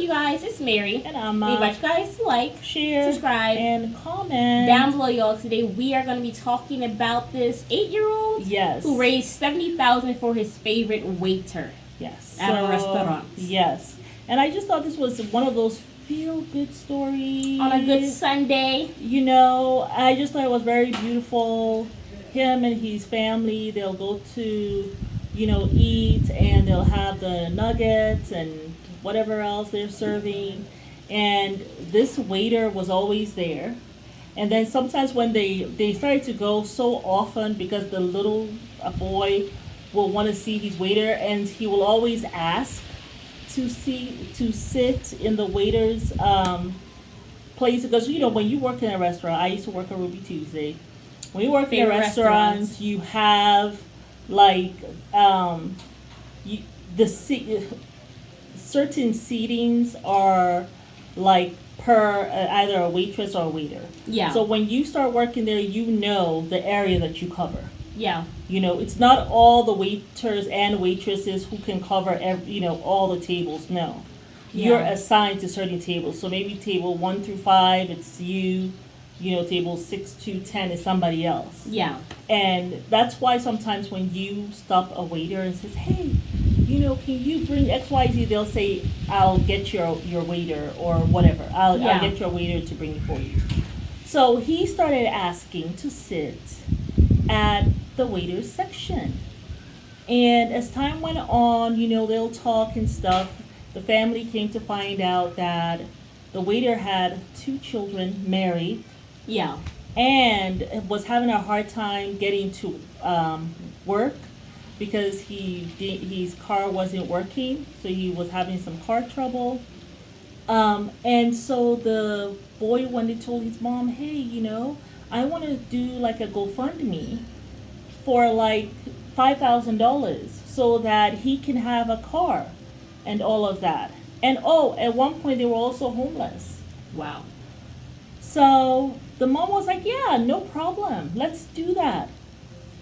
guys? It's Mary. And I'm We invite you guys to like, share, subscribe, and comment down below, y'all. Today we are going to be talking about this 8-year-old who raised $70,000 for his favorite waiter. Yes. At a restaurant. Yes. And I just thought this was one of those feel-good stories. On a good Sunday. You know, I just thought it was very beautiful. Him and his family, they'll go to, eat, and they'll have the nuggets and whatever else they're serving. And this waiter was always there. And then sometimes when they started to go so often because the little boy will want to see his waiter, and he will always ask to sit in the waiter's place, because when you work in a restaurant, I used to work at Ruby Tuesday. When you work in a restaurant, you have like certain seatings are like per either a waitress or a waiter. Yeah. So when you start working there, you know the area that you cover. Yeah. It's not all the waiters and waitresses who can cover all the tables. No. Yeah. You're assigned to certain tables. So maybe table 1 through 5, it's you. Table 6 to 10 is somebody else. Yeah. And that's why sometimes when you stop a waiter and says, hey, can you bring XYZ? They'll say, I'll get your waiter or whatever. I'll get your waiter to bring it for you. So he started asking to sit at the waiter's section. And as time went on, they'll talk and stuff. The family came to find out that the waiter had 2 children married. Yeah. And was having a hard time getting to work because his car wasn't working, so he was having some car trouble. And so the boy, when they told his mom, hey, I want to do like a GoFundMe for like $5,000 so that he can have a car and all of that. And at one point they were also homeless. Wow. So the mom was like, yeah, no problem. Let's do that.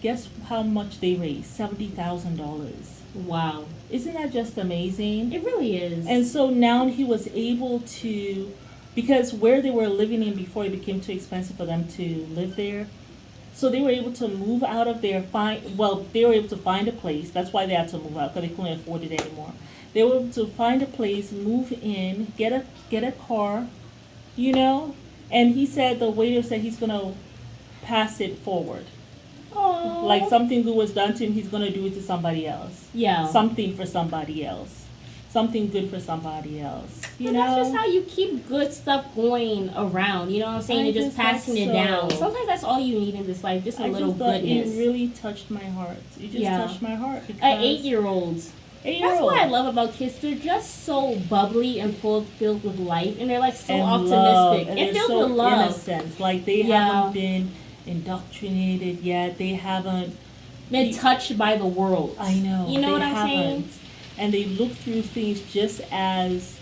Guess how much they raised? $70,000. Wow. Isn't that just amazing? It really is. And so now he was able to, because where they were living in before, it became too expensive for them to live there. So they were able to move out of there, they were able to find a place. That's why they had to move out, because they couldn't afford it anymore. They were able to find a place, move in, get a car, and he said, the waiter said he's going to pass it forward. Aww. Like something good was done to him, he's going to do it to somebody else. Yeah. Something for somebody else. Something good for somebody else. That's just how you keep good stuff going around. You know what I'm saying? You're just passing it down. Sometimes that's all you need in this life, just a little goodness. It really touched my heart. It just touched my heart. At 8-year-olds. That's what I love about kids. They're just so bubbly and filled with life, and they're like so optimistic and filled with love. Innocent. Like they haven't been indoctrinated yet. They haven't been touched by the world. I know. You know what I'm saying? And they look through things just as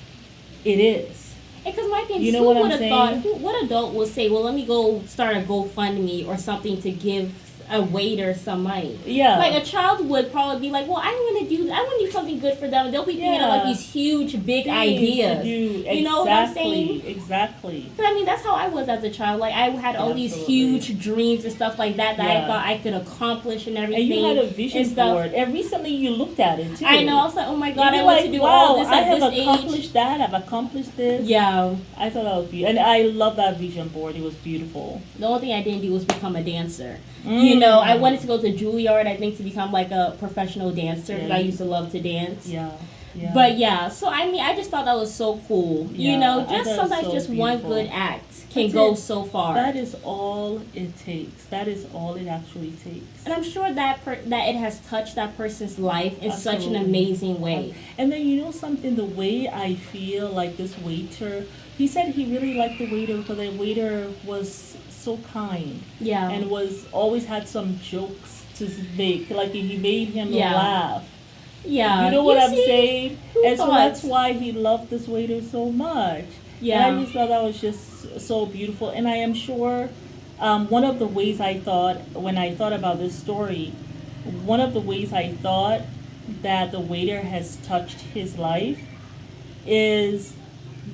it is. Because my thing, who would have thought? What adult will say, "Well, let me go start a GoFundMe or something to give a waiter some money." Yeah. Like a child would probably be like, well, I want to do something good for them. They'll be thinking of like these huge, big ideas. You know what I'm saying? Exactly. But that's how I was as a child. Like I had all these huge dreams and stuff like that I thought I could accomplish and everything. And you had a vision board. And recently you looked at it too. I know. I was like, oh my God, I want to do all this at this age. I have accomplished that. I've accomplished this. Yeah. I thought that was beautiful. And I love that vision board. It was beautiful. The only thing I didn't do was become a dancer. I wanted to go to Juilliard, I think, to become like a professional dancer. I used to love to dance. Yeah. But so I just thought that was so cool. Sometimes just beautiful. One good act can go so far. That is all it takes. That is all it actually takes. And I'm sure that it has touched that person's life in such an amazing way. And then something, the way I feel like this waiter, he said he really liked the waiter because the waiter was so kind. Yeah. And always had some jokes to make. Like he made him laugh. Yeah. You know what I'm saying? And so that's why he loved this waiter so much. Yeah. And I just thought that was just so beautiful. And I am sure one of the ways I thought, when I thought about this story, one of the ways I thought that the waiter has touched his life is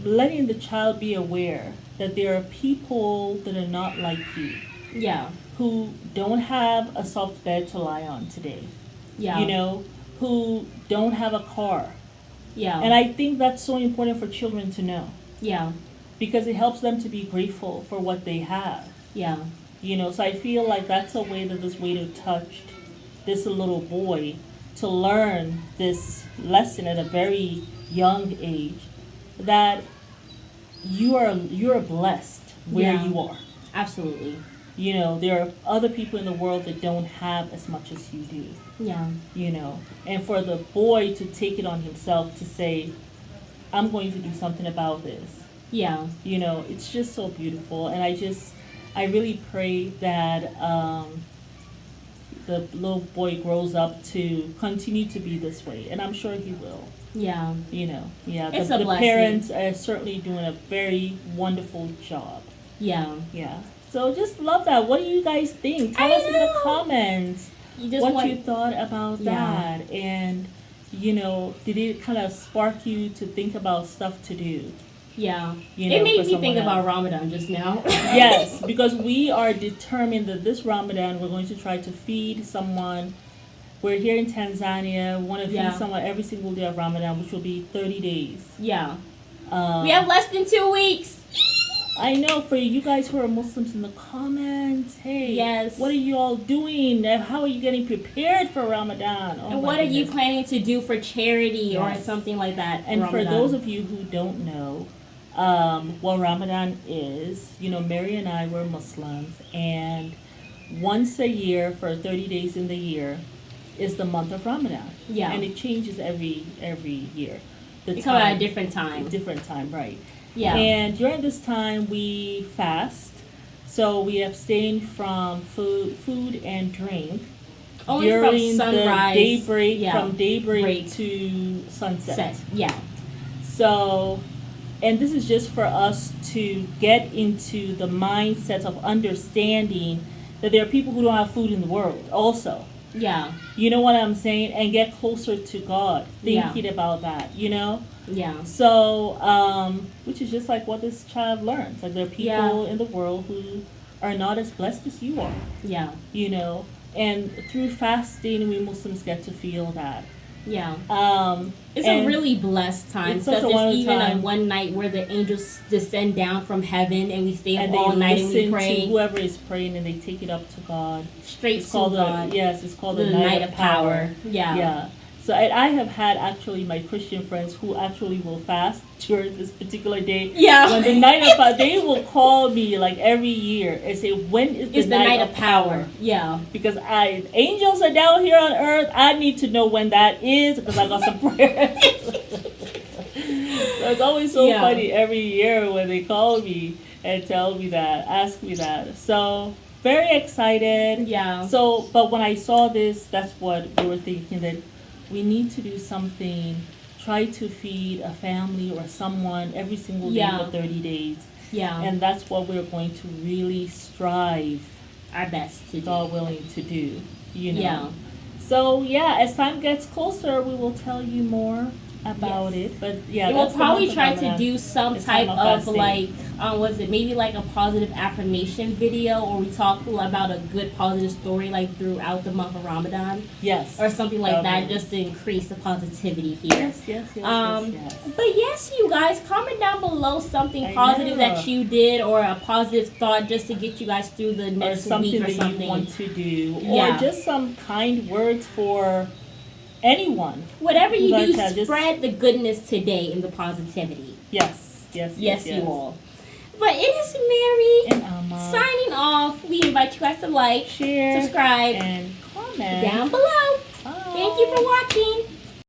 letting the child be aware that there are people that are not like you. Yeah. Who don't have a soft bed to lie on today. Yeah. You know, who don't have a car. Yeah. And I think that's so important for children to know. Yeah. Because it helps them to be grateful for what they have. Yeah. You know, so I feel like that's a way that this Waiter touched this little boy to learn this lesson at a very young age, that you're blessed where you are. Absolutely. You know, there are other people in the world that don't have as much as you do. Yeah. You know, and for the boy to take it on himself to say, I'm going to do something about this. Yeah. You know, it's just so beautiful. And I really pray that the little boy grows up to continue to be this way. And I'm sure he will. Yeah. You know, yeah. It's the a blessing. Parents are certainly doing a very wonderful job. Yeah. Yeah. So just love that. What do you guys think? Tell us in the comments what you thought about that. And, you know, did it kind of spark you to think about stuff to do? Yeah. You know, it made me think about Ramadan just now. Yes, because we are determined that this Ramadan we're going to try to feed someone. We're here in Tanzania. We want to feed someone every single day of Ramadan, which will be 30 days. Yeah. We have less than 2 weeks. I know, for you guys who are Muslims in the comments, hey, what are you all doing? How are you getting prepared for Ramadan? Oh, and what are you planning to do for charity or something like that? And for those of you who don't know, what Ramadan is, you know, Mary and I were Muslims, and once a year for 30 days in the year is the month of Ramadan. Yeah. And it changes every year. It's come at a different time. Different time, right. Yeah. And during this time we fast. So we abstain from food and drink. Only during from sunrise. The daybreak, from daybreak to sunset. Yeah. So, and this is just for us to get into the mindset of understanding that there are people who don't have food in the world also. Yeah. You know what I'm saying? And get closer to God, thinking about that, you know? Yeah. So, which is just like what this child learns. Like there are people in the world who are not as blessed as you are. Yeah. You know? And through fasting, we Muslims get to feel that. Yeah. It's a really blessed time. Because there's even one night where the angels descend down from heaven and we stay up all night and we pray. To whoever is praying and they take it up to God. Straight to God. It's called the night of power. Yeah. Yeah. So I have had actually my Christian friends who actually will fast during this particular day. Yeah. When the night of power, they will call me like every year and say, when is the night of power? Yeah. Because angels are down here on earth. I need to know when that is because I got some prayers. So it's always so funny every year when they call me and tell me that, ask me that. So very excited. Yeah. So, but when I saw this, that's what we were thinking, that we need to do something, try to feed a family or someone every single day for 30 days. Yeah. And that's what we're going to really strive our best to do. God willing to do, you know. Yeah. So, as time gets closer, we will tell you more about it. But, we'll probably try to do some type of like, maybe like a positive affirmation video, or we talk about a good positive story like throughout the month of Ramadan. Yes. Or something like that, just to increase the positivity here. Yes. But yes, you guys, comment down below something positive that you did, or a positive thought just to get you guys through the next week or something that you want to do, or just some kind words for anyone. Whatever you do, spread the goodness today and the positivity. Yes, you all. But it is Mary and Alma signing off. We invite you guys to like, share, subscribe, and comment down below. Bye. Thank you for watching.